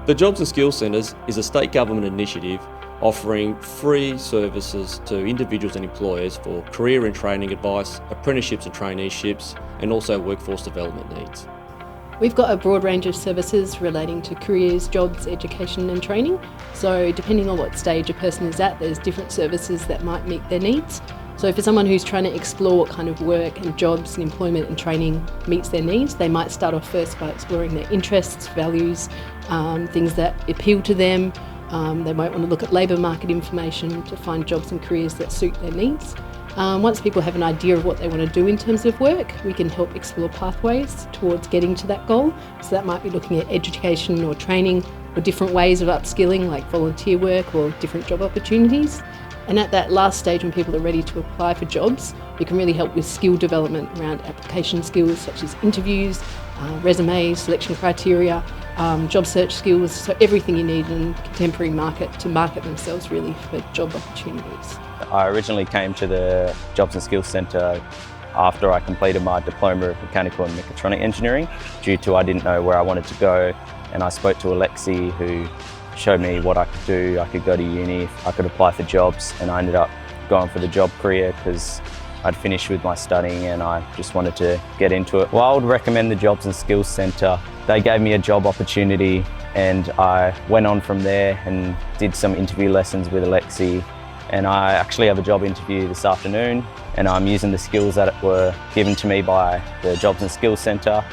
The Jobs and Skills Centres is a state government initiative offering free services to individuals and employers for career and training advice, apprenticeships and traineeships, and also workforce development needs. We've got a broad range of services relating to careers, jobs, education and training. So depending on what stage a person is at, there's different services that might meet their needs. So for someone who's trying to explore what kind of work and jobs and employment and training meets their needs, they might start off first by exploring their interests, values, things that appeal to them. They might want to look at labour market information to find jobs and careers that suit their needs. Once people have an idea of what they want to do in terms of work, we can help explore pathways towards getting to that goal. So that might be looking at education or training or different ways of upskilling like volunteer work or different job opportunities. And at that last stage when people are ready to apply for jobs, we can really help with skill development around application skills such as interviews, resumes, selection criteria, job search skills, so everything you need in a contemporary market to market themselves really for job opportunities. I originally came to the Jobs and Skills Centre after I completed my Diploma of Mechanical and Mechatronic Engineering due to I didn't know where I wanted to go, and I spoke to Alexi who showed me what I could do. I could go to uni, I could apply for jobs, and I ended up going for the job career because I'd finished with my studying and I just wanted to get into it. Well, I would recommend the Jobs and Skills Centre. They gave me a job opportunity and I went on from there and did some interview lessons with Alexi, and I actually have a job interview this afternoon and I'm using the skills that were given to me by the Jobs and Skills Centre